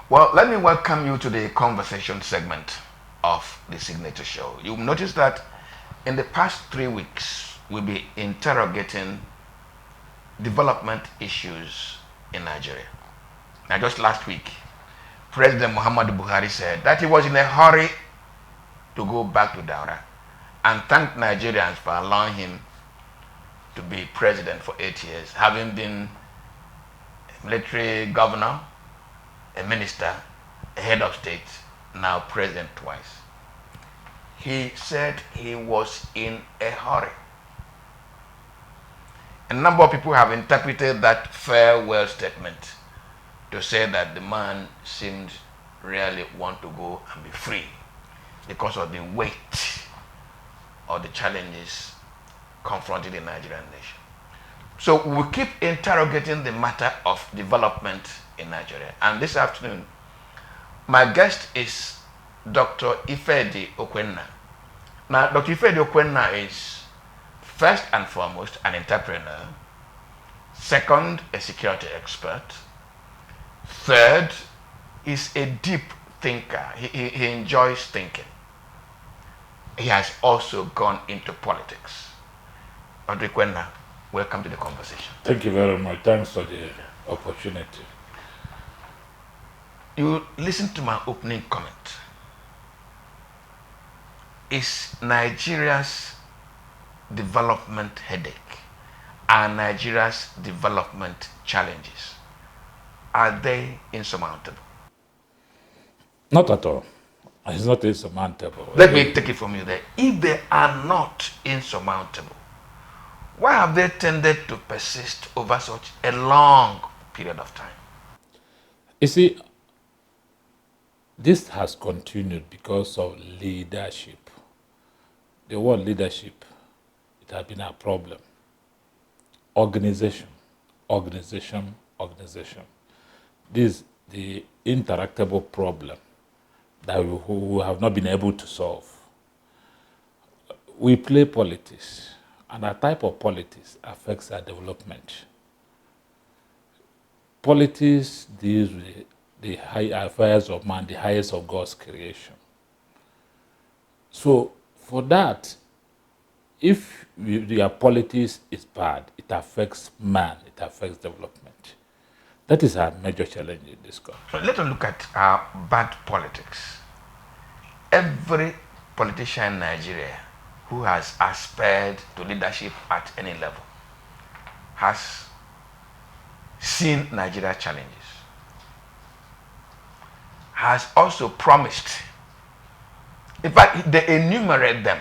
Well, let me welcome you to the conversation segment of the Signature Show. You'll notice that in the past 3 weeks, we'll be interrogating development issues in Nigeria. Now, just last week, President Muhammadu Buhari said that he was in a hurry to go back to Daura and thanked Nigerians for allowing him to be president for 8 years, having been a military governor, a minister, a head of state, now president twice. He said he was in a hurry. A number of people have interpreted that farewell statement to say that the man seemed really want to go and be free because of the weight of the challenges confronting the Nigerian nation. So we keep interrogating the matter of development in Nigeria. And this afternoon, my guest is Dr. Ifedi Okwenna. Now, Dr. Ifedi Okwenna is first and foremost an entrepreneur, second, a security expert, third, is a deep thinker. He enjoys thinking. He has also gone into politics. Dr. Okwenna, welcome to the conversation. Thank you very much. Thanks for the opportunity. You listen to my opening comment. Is Nigeria's development headache and Nigeria's development challenges, are they insurmountable? Not at all. It's not insurmountable. Let me take it from you there. If they are not insurmountable, why have they tended to persist over such a long period of time? You see, this has continued because of leadership. The word leadership, it has been a problem. Organization. This is the interactable problem that we have not been able to solve. We play politics, and our type of politics affects our development. Politics deals with the high affairs of man, the highest of God's creation. So for that, if your politics is bad, it affects man, it affects development. That is our major challenge in this country. So let us look at bad politics. Every politician in Nigeria who has aspired to leadership at any level has seen Nigeria challenges, has also promised. In fact, they enumerate them.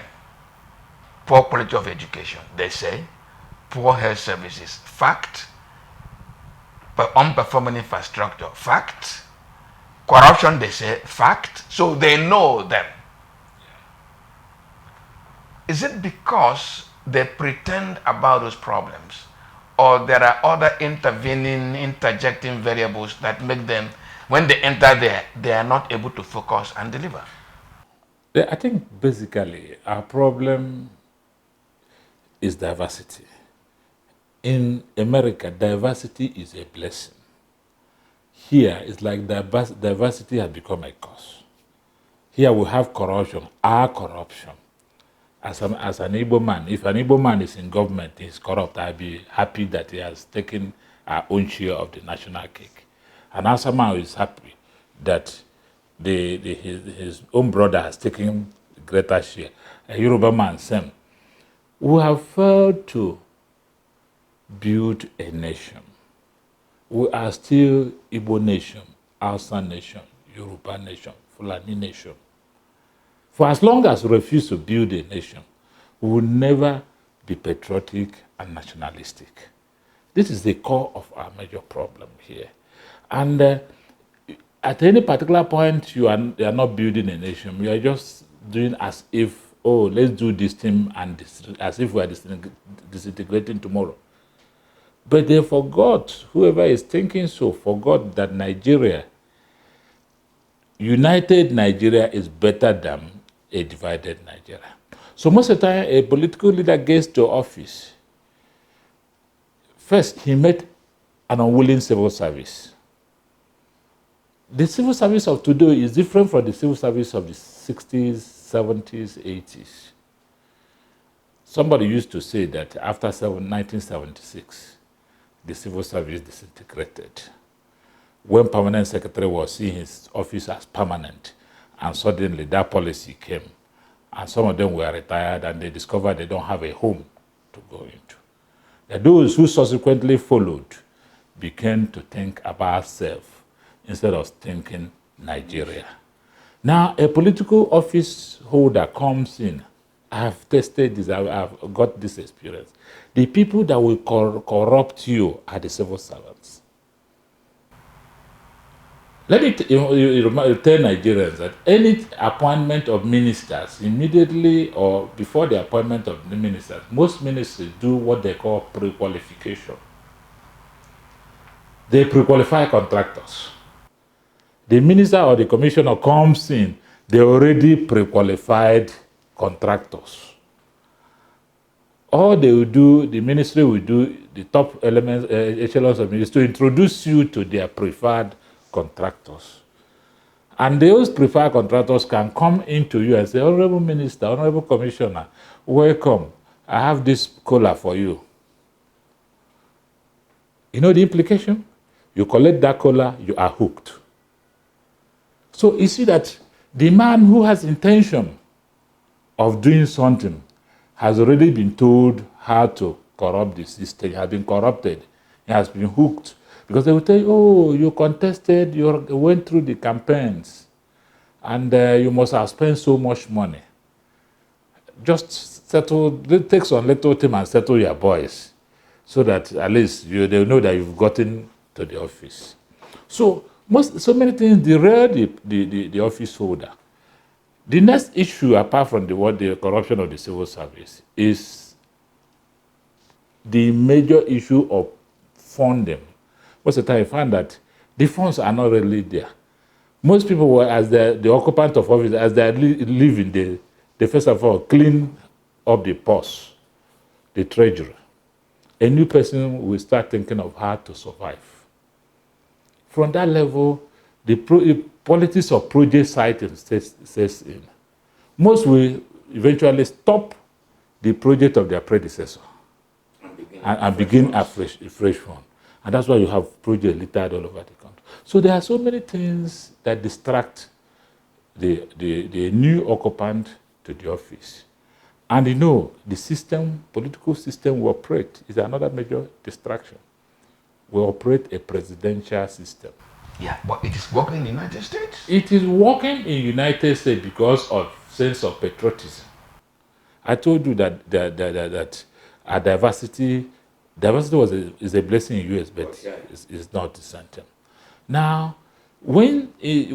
Poor quality of education, they say. Poor health services, fact. But unperforming infrastructure, fact. Corruption, they say, fact. So they know them. Is it because they pretend about those problems, or there are other intervening, interjecting variables that make them, when they enter there, they are not able to focus and deliver? I think basically our problem is diversity. In America, diversity is a blessing. Here, it's like diversity has become a curse. Here we have corruption, our corruption. As an Igbo man, if an Igbo man is in government, he's corrupt, I'll be happy that he has taken our own share of the national cake. And Asa man is happy that his own brother has taken greater share. A Yoruba man, same. We have failed to build a nation. We are still Igbo nation, Hausa nation, Yoruba nation, Fulani nation. For as long as we refuse to build a nation, we will never be patriotic and nationalistic. This is the core of our major problem here. And at any particular point, you are not building a nation. You are just doing as if, oh, let's do this thing, and as if we are disintegrating tomorrow. But they forgot, whoever is thinking so, forgot that Nigeria, united Nigeria is better than a divided Nigeria. So most of the time, a political leader gets to office. First, he met an unwilling civil service. The civil service of today is different from the civil service of the 60s, 70s, 80s. Somebody used to say that after 1976, the civil service disintegrated. When permanent secretary was seeing his office as permanent, and suddenly that policy came, and some of them were retired, and they discovered they don't have a home to go into. And those who subsequently followed began to think about self instead of thinking Nigeria. Now, a political office holder comes in. I have tested this, I've got this experience. The people that will corrupt you are the civil servants. Let me tell Nigerians that any appointment of ministers, immediately or before the appointment of the ministers, most ministers do what they call pre-qualification. They pre-qualify contractors. The minister or the commissioner comes in, they already pre-qualified contractors. All they will do, the ministry will do, the top elements, echelons of ministry, to introduce you to their preferred contractors. And those preferred contractors can come into you and say, Honorable Minister, Honorable Commissioner, welcome. I have this cola for you. You know the implication? You collect that cola, you are hooked. So you see that the man who has intention of doing something has already been told how to corrupt the system. He has been corrupted. He has been hooked. Because they will tell you, oh, you contested, you went through the campaigns, and you must have spent so much money. Just settle, take some little time and settle your boys, so that at least they'll know that you've gotten to the office. So many things derail the office holder. The next issue, apart from the corruption of the civil service, is the major issue of funding. Most of the time, you find that the funds are not really there. Most people were, as the occupant of office, as they are living, they first of all clean up the purse, the treasury. A new person will start thinking of how to survive. From that level, the politics of project siting sets in. Most will eventually stop the project of their predecessor and begin a fresh one. And that's why you have projects littered all over the country. So there are so many things that distract the new occupant to the office. And you know, the system, political system we operate is another major distraction. We operate a presidential system. Yeah, but it is working in the United States. It is working in the United States because of sense of patriotism. I told you that our diversity is a blessing in the US, but it's not the same thing. Now, when the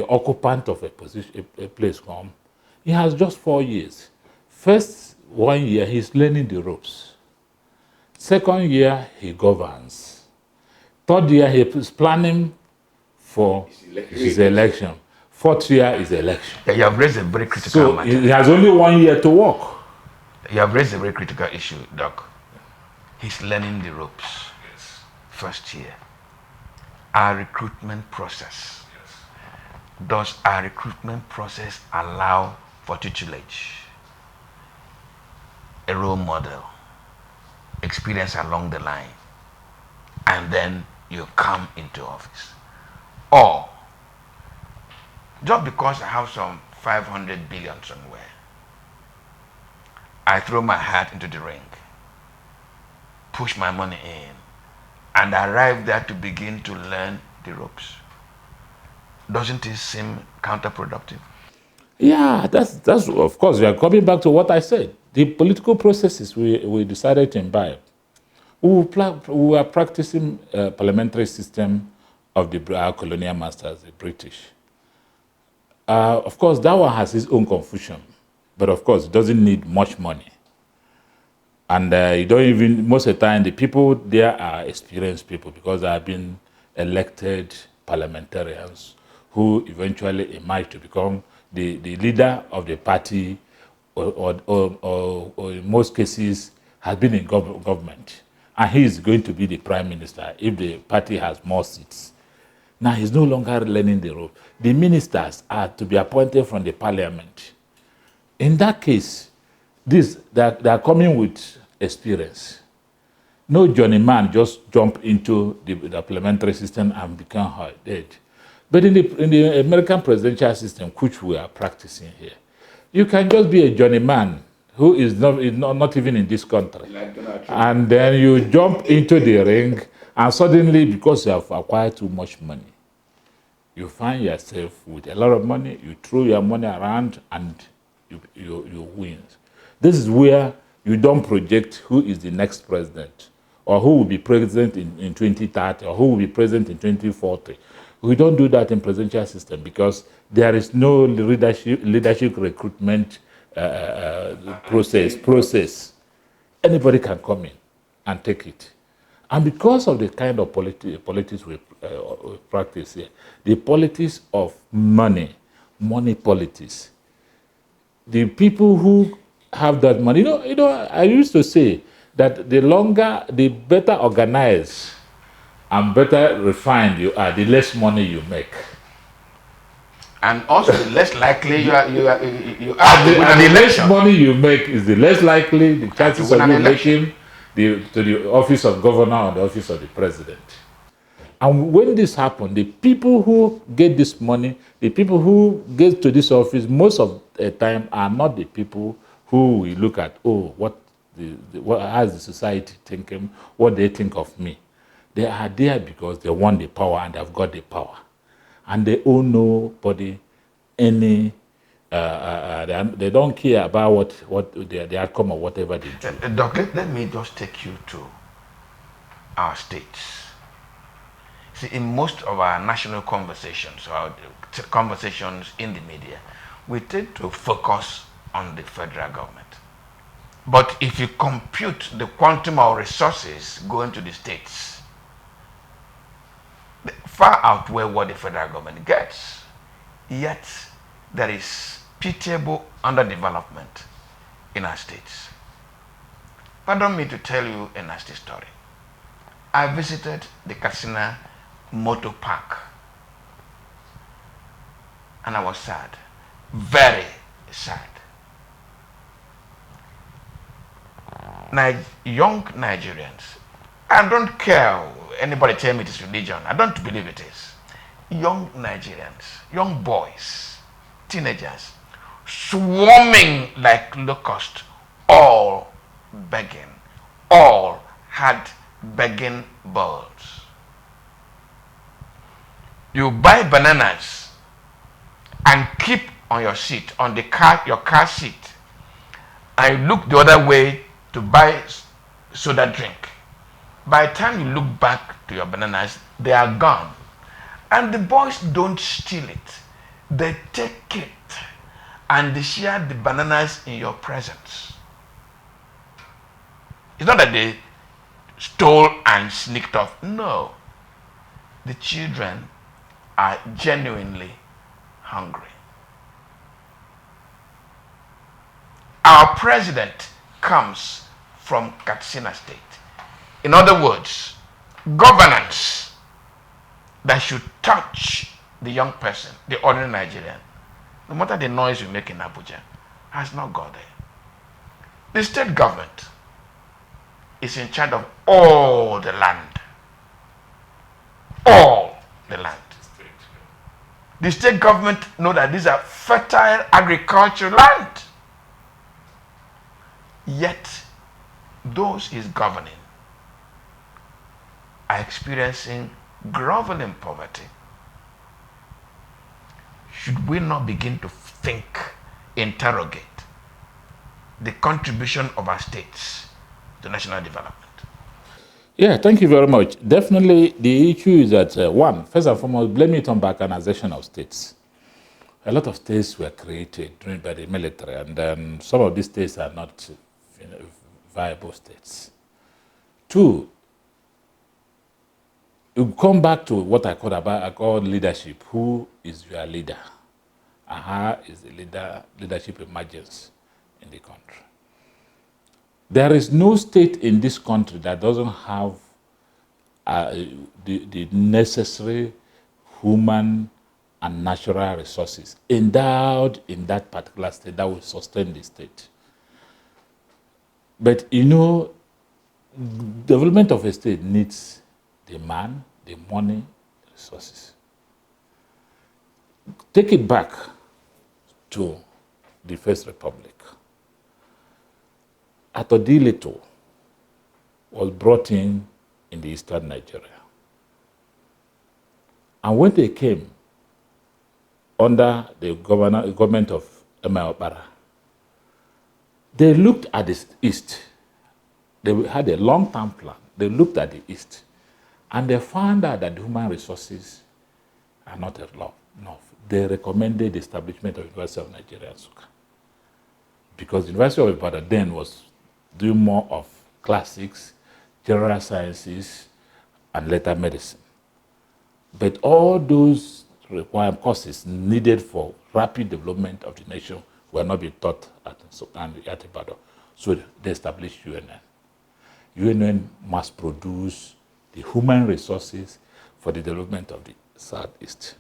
occupant of a position, a place comes, he has just 4 years. First 1 year, he's learning the ropes. Second year, he governs. Third year, he is planning for his election. Fourth year is election. Yeah, you have raised a very critical matter. He has only 1 year to work. You have raised a very critical issue, Doc. He's learning the ropes. Yes. First year. Our recruitment process. Yes. Does our recruitment process allow for tutelage? A role model, experience along the line, and then you come into office? Or, just because I have some 500 billion somewhere, I throw my hat into the ring, push my money in, and arrive there to begin to learn the ropes. Doesn't it seem counterproductive? Yeah, that's of course, we are coming back to what I said. The political processes we decided to imbibe. We are practicing a parliamentary system of our colonial masters, the British. Of course, that one has its own confusion, but of course, it doesn't need much money. And you don't even, most of the time, the people there are experienced people because they have been elected parliamentarians who eventually emerge to become the leader of the party, or in most cases has been in government. and he is going to be the prime minister if the party has more seats. Now he's no longer learning the role. The ministers are to be appointed from the parliament. In that case, they are coming with experience. No journeyman just jump into the parliamentary system and become dead. But in the American presidential system, which we are practicing here, you can just be a journeyman who is not even in this country. And then you jump into the ring, and suddenly, because you have acquired too much money, you find yourself with a lot of money, you throw your money around, and you win. This is where you don't project who is the next president, or who will be president in 2030, or who will be president in 2040. We don't do that in presidential system because there is no leadership recruitment process. Anybody can come in and take it. And because of the kind of politics we practice here, the politics of money politics, the people who have that money, I used to say that the better organized and better refined you are, the less money you make. And also, the less likely you are and the less money you make is the less likely the chances of you making to the office of governor or the office of the president. And when this happens, the people who get this money, the people who get to this office, most of the time are not the people who we look at, what has the society thinking, what they think of me. They are there because they want the power and they've got the power. And they owe nobody any, they don't care about what the outcome of whatever they do. Doc, let me just take you to our states. See, in most of our national conversations, or conversations in the media, we tend to focus on the federal government. But if you compute the quantum of resources going to the states, they far outweigh what the federal government gets. Yet, there is pitiable underdevelopment in our states. Pardon me to tell you a nasty story. I visited the Katsina Motor Park and I was sad, very sad. Young Nigerians, I don't care anybody tell me it is religion, I don't believe it is. Young Nigerians, young boys, teenagers, swarming like locusts, all begging, all had begging bowls. You buy bananas and keep on your seat, on your car seat, and look the other way to buy soda drink. By the time you look back to your bananas, they are gone. And the boys don't steal it. They take it and they share the bananas in your presence. It's not that they stole and sneaked off. No. The children are genuinely hungry. Our president comes from Katsina State. In other words, governance that should touch the young person, the ordinary Nigerian, no matter the noise you make in Abuja, has not got there. The state government is in charge of all the land. All the land. The state government know that these are fertile agricultural land. Yet, those he's governing are experiencing groveling poverty. Should we not begin to think, interrogate the contribution of our states to national development? Yeah, thank you very much. Definitely, the issue is that, one, first and foremost, blame it on balkanization of states. A lot of states were created by the military, and some of these states are not viable states. Two, you come back to what I call leadership. Who is your leader? And how is the leadership emergence in the country? There is no state in this country that doesn't have the necessary human and natural resources endowed in that particular state that will sustain the state. But you know, development of a state needs the man, the money, resources. Take it back to the First Republic. Atodileto was brought in the eastern Nigeria. And when they came under the government of Emma Obara, they looked at the east. They had a long-term plan. They looked at the east, and they found out that the human resources are not enough. They recommended the establishment of University of Nigeria, Nsukka, because the University of Ibadan then was doing more of classics, general sciences, and later medicine. But all those required courses needed for rapid development of the nation were not being taught at Ibadan. So they established UNN. UNN must produce the human resources for the development of the Southeast.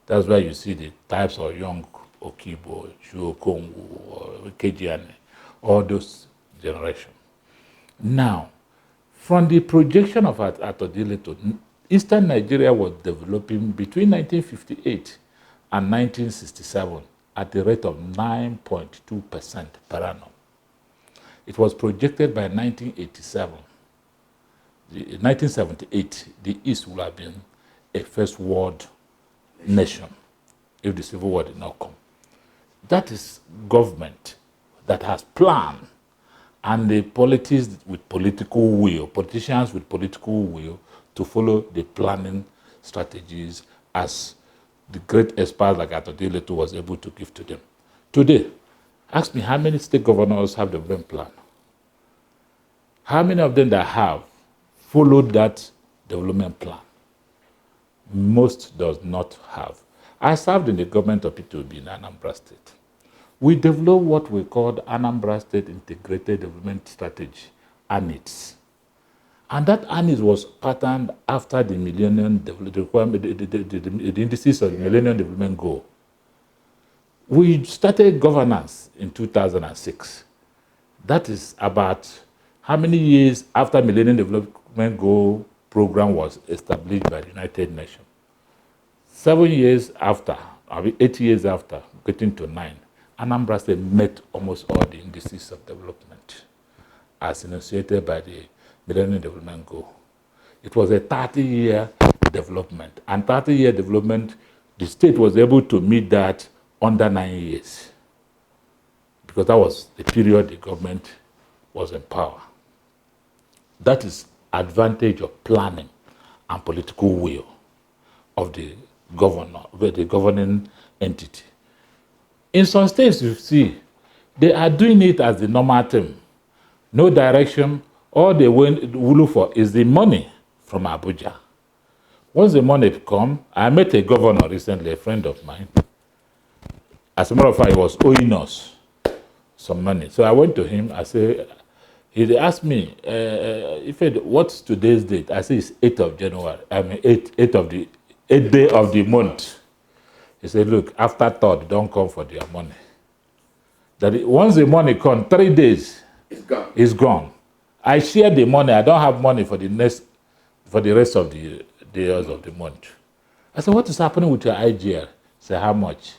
That's why you see the types of young Okibo, Chuokongu, Kejiane, all those generations. Now, from the projection of Atodileto, Eastern Nigeria was developing between 1958 and 1967 at the rate of 9.2% per annum. It was projected by 1987. In 1978, the East would have been a first world nation if the Civil War did not come. That is government that has planned, and the politics with political will, politicians with political will to follow the planning strategies as the great experts like Atodileto was able to give to them. Today, ask me how many state governors have the development plan? How many of them that have followed that development plan? Most does not have. I served in the government of P2B in Anambra State. We developed what we called Anambra State Integrated Development Strategy, ANIDS. And that ANIDS was patterned after the Millennium Development, the indices of the Millennium Development Goal. We started governance in 2006. That is about how many years after Millennium Development Goal program was established by the United Nations? 7 years after, 8 years after, getting to 9, Anambra State met almost all the indices of development as initiated by the Millennium Development Goal. It was a 30-year development, and 30-year development, the state was able to meet that under 9 years, because that was the period the government was in power. That is advantage of planning and political will of the governor, the governing entity. In some states, you see, they are doing it as the normal thing. No direction. All they will look for is the money from Abuja. Once the money comes, I met a governor recently, a friend of mine. As a matter of fact, he was owing us some money. So I went to him. I said, he asked me, Ifedi, what's today's date? I said, it's 8th of January. I mean, 8th day of the month. He said, look, after third, don't come for their money. Once the money comes, 3 days, it's gone. I share the money. I don't have money for the rest of the days of the month. I said, what is happening with your IGL? He said, how much?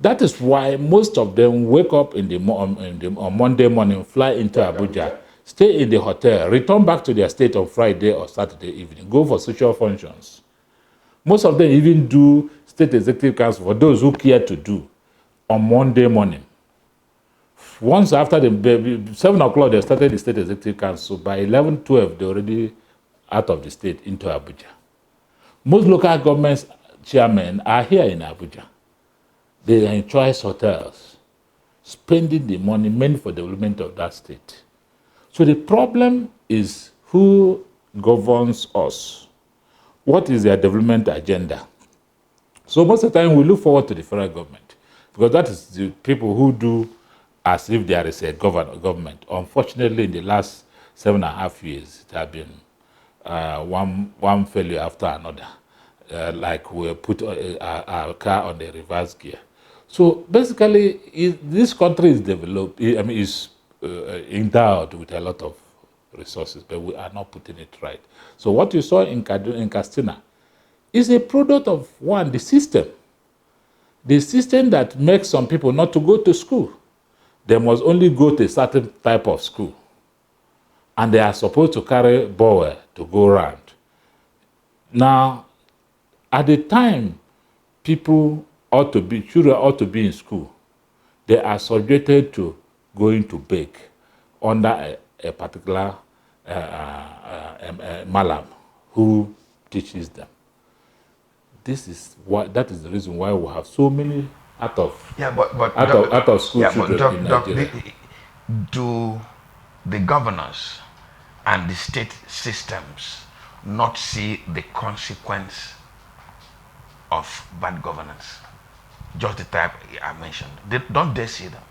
That is why most of them wake up on Monday morning, fly into Abuja, stay in the hotel, return back to their state on Friday or Saturday evening, go for social functions. Most of them even do state executive council for those who care to do on Monday morning. Once after 7 o'clock, they started the state executive council. By 11, 12, they're already out of the state into Abuja. Most local governments chairmen are here in Abuja. They are in choice hotels, spending the money meant for development of that state. So the problem is who governs us? What is their development agenda? So most of the time we look forward to the federal government, because that is the people who do as if there is a government. Unfortunately, in the last 7.5 years, it has been one failure after another. Like we put our car on the reverse gear. So basically, this country is developed. I mean, is endowed with a lot of resources, but we are not putting it right. So what you saw in Castina is a product of one, the system that makes some people not to go to school. They must only go to a certain type of school, and they are supposed to carry bowel to go around. Now, at the time children ought to be in school, they are subjected to going to beg under a particular malam who teaches them. That is the reason why we have so many out of school children in Nigeria. Do the governors and the state systems not see the consequence of bad governance? Just the type I mentioned. Don't they see them?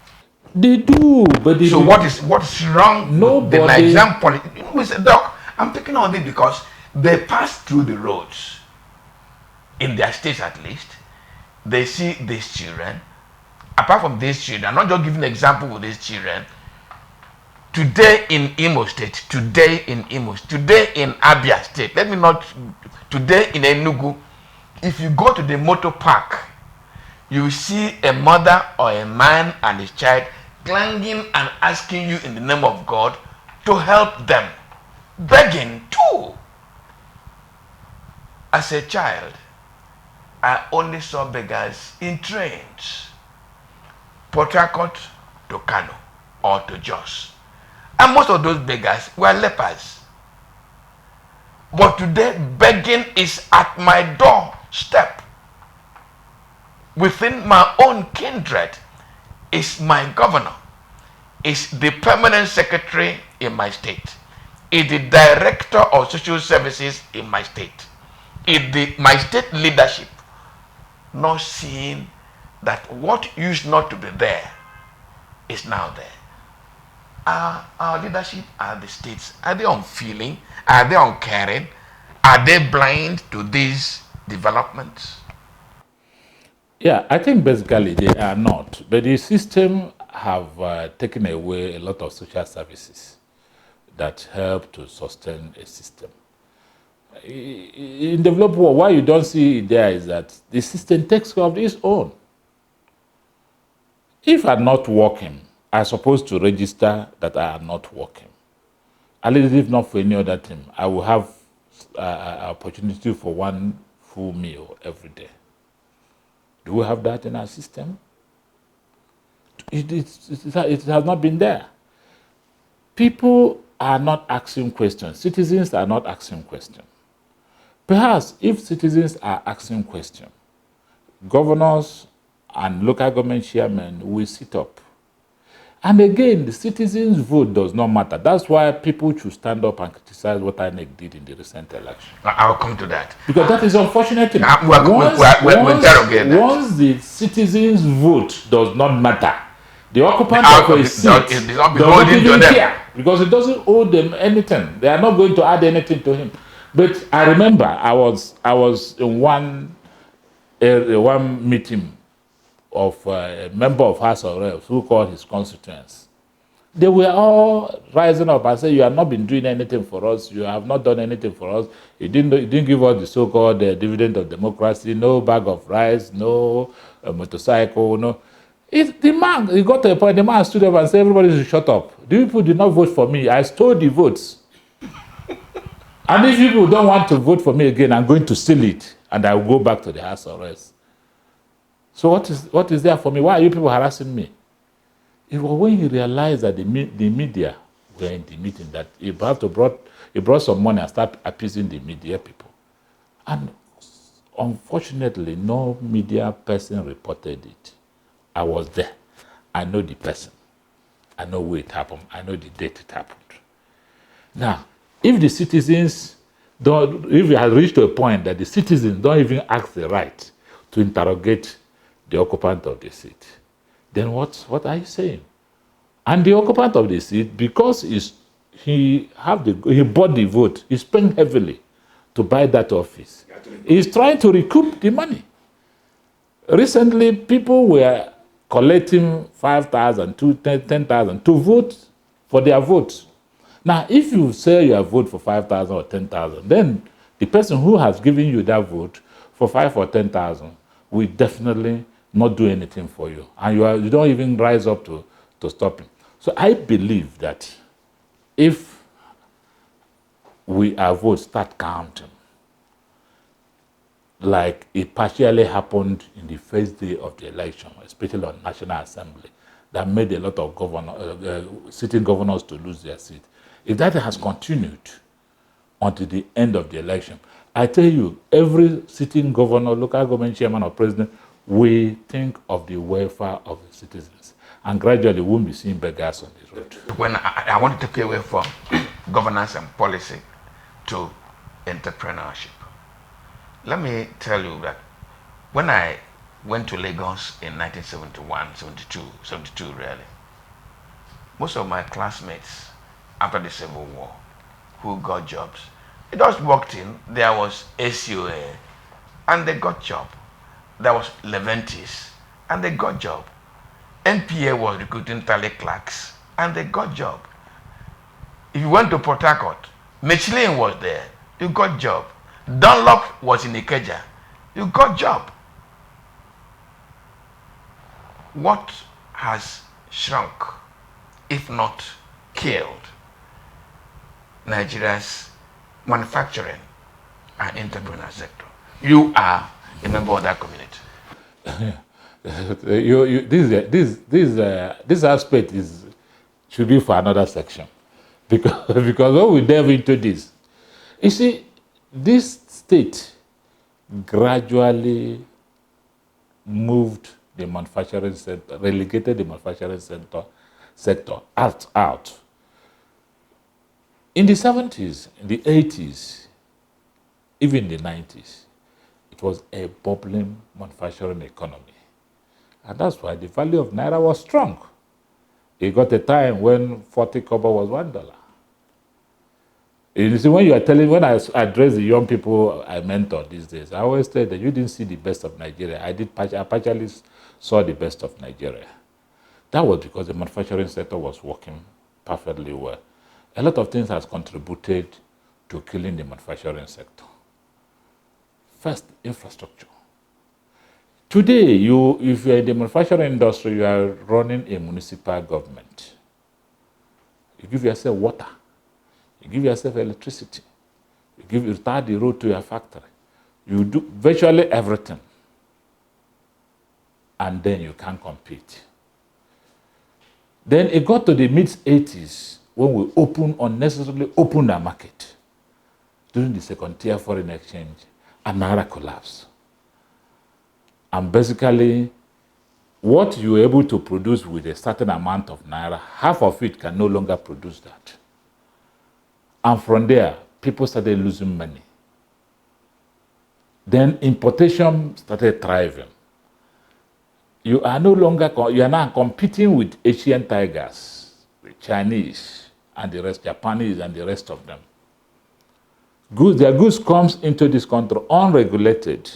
They do, but they so do. What's wrong with the Nigerian policy? Doc, I'm picking on this because they pass through the roads in their states at least. They see these children. Apart from these children, I'm not just giving an example with these children. Today in Imo State, today in Abia State, today in Enugu, if you go to the motor park, you see a mother or a man and his child clanging and asking you in the name of God to help them, begging too. As a child, I only saw beggars in trains, Port Harcourt to Kano or to Jos. And most of those beggars were lepers. But today, begging is at my doorstep. Within my own kindred is my governor, is the permanent secretary in my state, is the director of social services in my state, is my state leadership, not seeing that what used not to be there is now there. Our leadership are the states. Are they unfeeling? Are they uncaring? Are they blind to these developments? Yeah, I think basically they are not. But the system have taken away a lot of social services that help to sustain a system. In developed world, why you don't see it there is that the system takes care of its own. If I'm not working, I'm supposed to register that I am not working. At least if not for any other thing, I will have opportunity for one full meal every day. Do we have that in our system? It has not been there. People are not asking questions. Citizens are not asking questions. Perhaps if citizens are asking questions, governors and local government chairmen will sit up. And again, the citizens' vote does not matter. That's why people should stand up and criticize what INEC did in the recent election. I'll come to that. Because that is unfortunate. Once the citizens' vote does not matter, the occupant of a seat does not even care, because it doesn't owe them anything. They are not going to add anything to him. But I remember I was in one meeting of a member of House of Reps who called his constituents. They were all rising up and saying, "You have not been doing anything for us. You have not done anything for us. You didn't give us the so-called dividend of democracy, no bag of rice, no motorcycle, no." The man, he got to a point, the man stood up and said, "Everybody should shut up. The people did not vote for me. I stole the votes. And if people don't want to vote for me again, I'm going to steal it, and I will go back to the House of Reps." So what is there for me? Why are you people harassing me? It was when he realized that the media were in the meeting that he brought some money and started appeasing the media people. And unfortunately, no media person reported it. I was there. I know the person. I know where it happened. I know the date it happened. Now, if the citizens if it has reached to a point that the citizens don't even ask the right to interrogate the occupant of the seat, then what are you saying? And the occupant of the seat, because he bought the vote, he spent heavily to buy that office. He's trying to recoup the money. Recently, people were collecting 5,000 to 10,000 to vote for their votes. Now, if you sell your vote for 5,000 or 10,000, then the person who has given you that vote for 5 or 10,000 will definitely not do anything for you. And you don't even rise up to stop him. So I believe that if our votes start counting, like it partially happened in the first day of the election, especially on National Assembly, that made a lot of sitting governors to lose their seat. If that has continued until the end of the election, I tell you, every sitting governor, local government chairman or president will think of the welfare of the citizens. And gradually we won't be seeing beggars on the road. When I want to take away from governance and policy to entrepreneurship, let me tell you that when I went to Lagos in 1971, 72 really, most of my classmates after the Civil War who got jobs, they just walked in, there was ACOA, and they got job. There was Leventis, and they got job. NPA was recruiting tally clerks, and they got job. If you went to Port Harcourt, Michelin was there, you got job. Dunlop was in Ikeja, you got job. What has shrunk, if not killed, Nigeria's manufacturing and entrepreneur sector? You are a member of that community. This aspect should be for another section, because when we delve into this, you see, this state gradually moved the manufacturing sector, relegated the manufacturing sector out. In the 70s, in the 80s, even the 90s, it was a bubbling manufacturing economy. And that's why the value of Naira was strong. It got a time when 40 kobo was $1. You see, when I address the young people I mentor these days, I always say that you didn't see the best of Nigeria. I partially saw the best of Nigeria. That was because the manufacturing sector was working perfectly well. A lot of things has contributed to killing the manufacturing sector. First, infrastructure. Today, if you're in the manufacturing industry, you are running a municipal government. You give yourself water. You give yourself electricity. You start the road to your factory. You do virtually everything. And then you can't compete. Then it got to the mid-80s when we unnecessarily opened our market during the second tier foreign exchange, and Naira collapsed. And basically, what you were able to produce with a certain amount of Naira, half of it can no longer produce that. And from there, people started losing money. Then importation started thriving. You are now competing with Asian tigers, with Chinese and the rest, Japanese and the rest of them. Their goods comes into this country unregulated.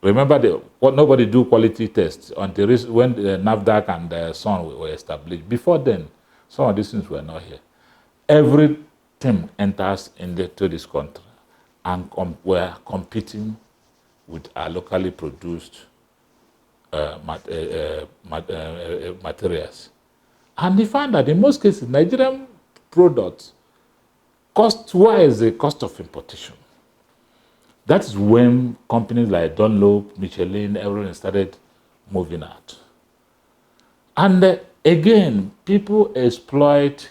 Remember, nobody do quality tests until when NAFDAC and SON were established. Before then, some of these things were not here. Everything enters into this country, and we're competing with our locally produced materials. And they found that in most cases, Nigerian products, cost-wise, the cost of importation. That's when companies like Dunlop, Michelin, everyone started moving out. And again, people exploit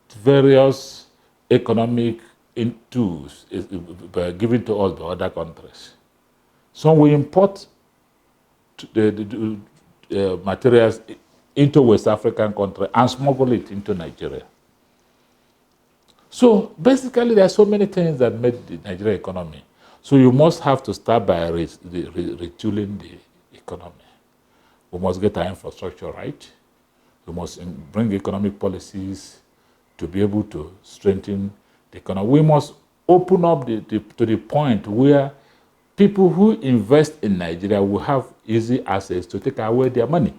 various economic tools given to us by other countries. So we import the materials into West African country and smuggle it into Nigeria. So basically, there are so many things that made the Nigerian economy. So you must have to start by retooling the economy. We must get our infrastructure right. We must bring economic policies to be able to strengthen the economy. We must open up to the point where people who invest in Nigeria will have easy access to take away their money.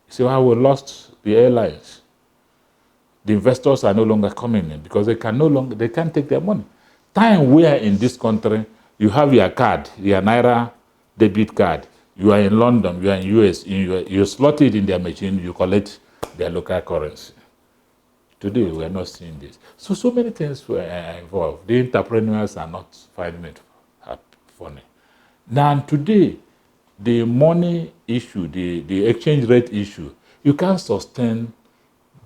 See how we lost the airlines. The investors are no longer coming in because they can't take their money. Time where in this country you have your card, your Naira debit card, you are in London, you are in US, you slot it in their machine, you collect their local currency. Today we are not seeing this. So many things were involved. The entrepreneurs are not finding it funny. Now today, the money issue, the exchange rate issue, you can't sustain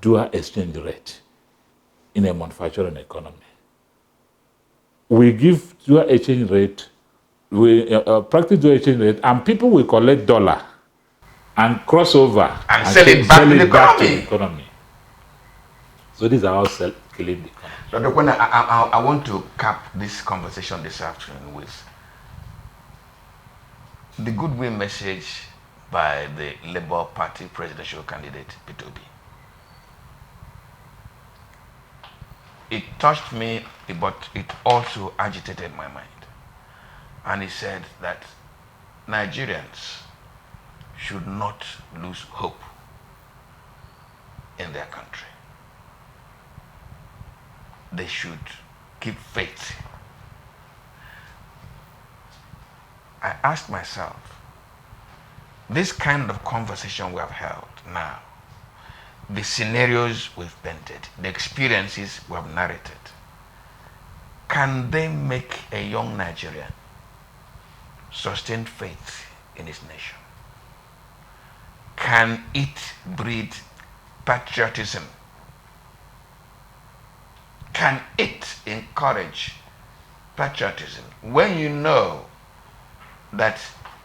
dual exchange rate in a manufacturing economy. We give dual exchange rate, we practice dual exchange rate, and people will collect dollar and cross over and sell it back to the economy. So these are all killing the economy. Dr. Okwenna, I want to cap this conversation this afternoon with the goodwill message by the Labour Party presidential candidate, Peter Obi. It touched me, but it also agitated my mind. And he said that Nigerians should not lose hope in their country. They should keep faith. I asked myself, this kind of conversation we have held now, the scenarios we've painted, the experiences we have narrated, can they make a young Nigerian sustain faith in his nation? Can it breed patriotism? Can it encourage patriotism when you know that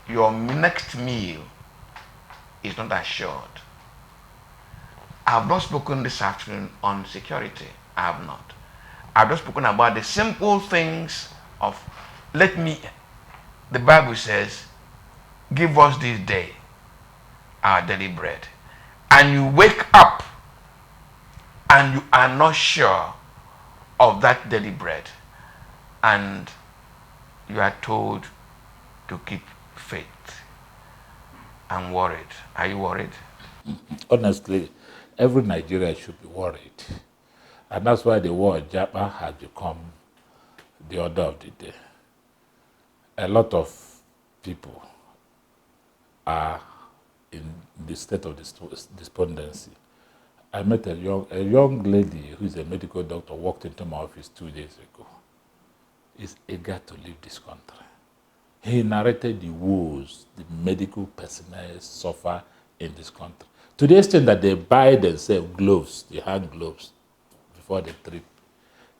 your next meal is not assured? I have not spoken this afternoon on security. I have not. I've just spoken about the simple things of the Bible says, give us this day our daily bread. And you wake up and you are not sure of that daily bread. And you are told to keep faith. I'm worried. Are you worried? Honestly, every Nigerian should be worried. And that's why the war in Japan has become the order of the day. A lot of people are in the state of despondency. I met a young lady who is a medical doctor, walked into my office 2 days ago. He's eager to leave this country. He narrated the woes the medical personnel suffer in this country, to the extent that they buy themselves gloves, the hand gloves, before they treat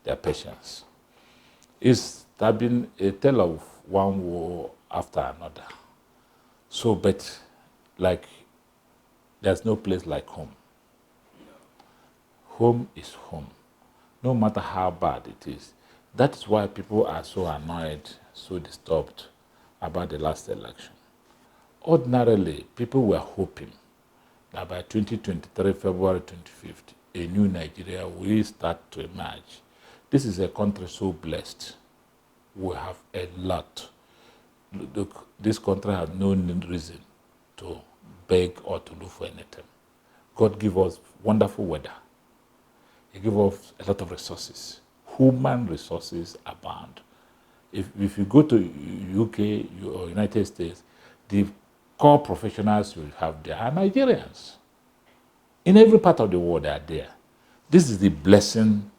their patients. It's been a tale of one war after another. So, but like, there's no place like home. Home is home, no matter how bad it is. That's why people are so annoyed, so disturbed about the last election. Ordinarily, people were hoping that by 2023, February 25th, a new Nigeria will start to emerge. This is a country so blessed. We have a lot. Look, this country has no reason to beg or to look for anything. God give us wonderful weather. He give us a lot of resources. Human resources abound. If you go to UK or United States, the core professionals you have there are Nigerians. In every part of the world, they are there. This is the blessing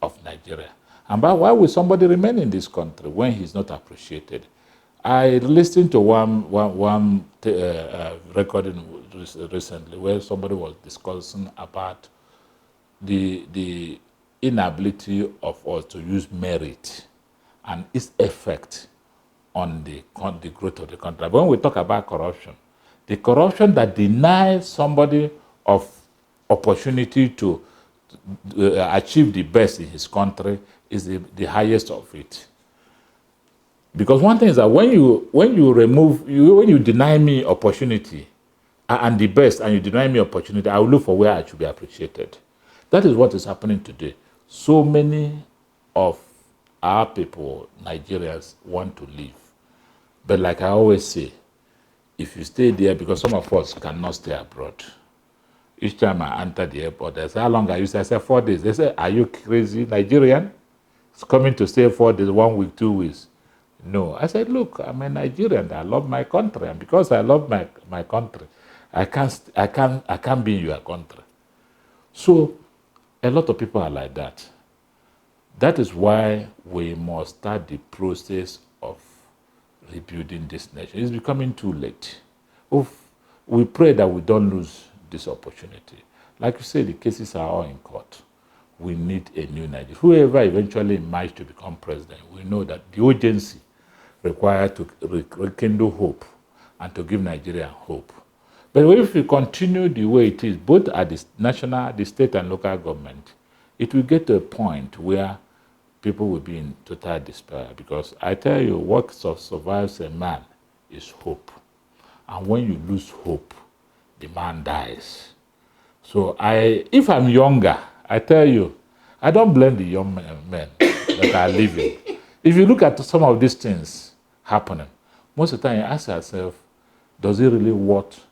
of Nigeria. And why would somebody remain in this country when he's not appreciated? I listened to one recording recently where somebody was discussing about the inability of us to use merit and its effect on the growth of the country. But when we talk about corruption, the corruption that denies somebody of opportunity to achieve the best in his country is the highest of it. Because one thing is that when you deny me opportunity, and the best, and you deny me opportunity, I will look for where I should be appreciated. That is what is happening today. So many of our people, Nigerians, want to leave. But like I always say, if you stay there, because some of us cannot stay abroad. Each time I enter the airport, they say, how long are you? I say, 4 days. They say, are you crazy, Nigerian? It's coming to stay 4 days, 1 week, 2 weeks. No. I said, look, I'm a Nigerian. I love my country. And because I love my country, I can't be in your country. So a lot of people are like that. That is why we must start the process of rebuilding this nation. It's becoming too late. We pray that we don't lose this opportunity. Like you say, the cases are all in court. We need a new Nigeria. Whoever eventually emerges to become president, we know that the urgency required to rekindle hope and to give Nigeria hope. But if we continue the way it is, both at the national, the state, and local government, it will get to a point where people will be in total despair. Because I tell you, what survives a man is hope. And when you lose hope, the man dies. So if I'm younger, I tell you, I don't blame the young men that are living. If you look at some of these things happening, most of the time you ask yourself, does it really worth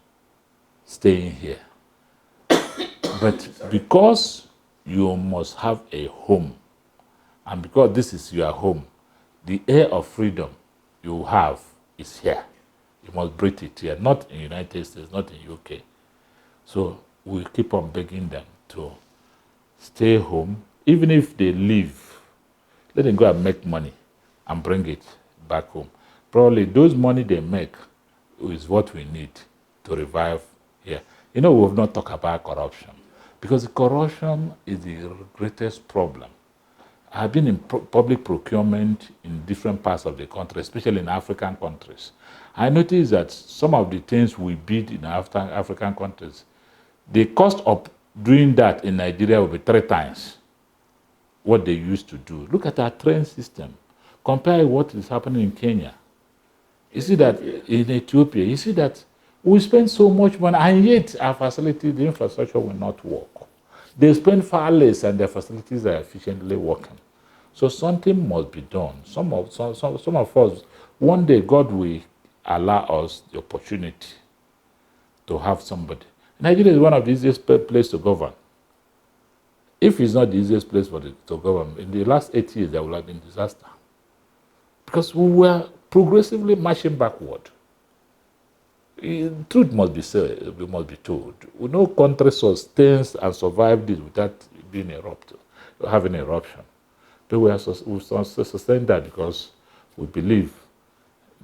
staying here? But because you must have a home, and because this is your home, the air of freedom you have is here. You must breathe it here, not in the United States, not in UK. So we keep on begging them to stay home. Even if they leave, let them go and make money and bring it back home. Probably those money they make is what we need to revive here. You know, we've not talked about corruption, because corruption is the greatest problem. I've been in public procurement in different parts of the country, especially in African countries. I noticed that some of the things we bid in African countries, the cost of doing that in Nigeria will be 3 times what they used to do. Look at our train system. Compare what is happening in Kenya. You see that in Ethiopia, you see that we spend so much money, and yet our facility, the infrastructure will not work. They spend far less and their facilities are efficiently working. So something must be done. Some of us, one day God will allow us the opportunity to have somebody. Nigeria is one of the easiest places to govern. If it's not the easiest place to govern, in the last 8 years there will have been disaster. Because we were progressively marching backward. Truth must be said, we must be told. No country sustains and survives this without being having an eruption. But we sustain that because we believe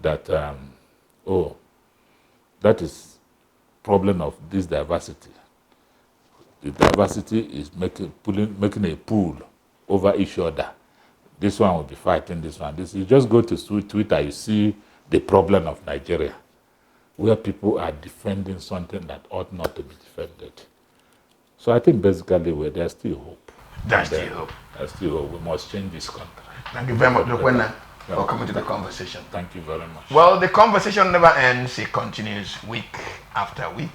that, that is problem of this diversity. The diversity is making a pool over each other. This one will be fighting this one. You just go to Twitter, you see the problem of Nigeria, where people are defending something that ought not to be defended. So I think basically there's still hope. There's still hope. There's still hope. We must change this country. Thank you very much, Okwenna, for coming to the conversation. Thank you very much. Well, the conversation never ends. It continues week after week.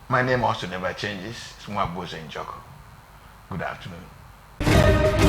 My name also never changes. It's Mwabuze Njoko. Good afternoon.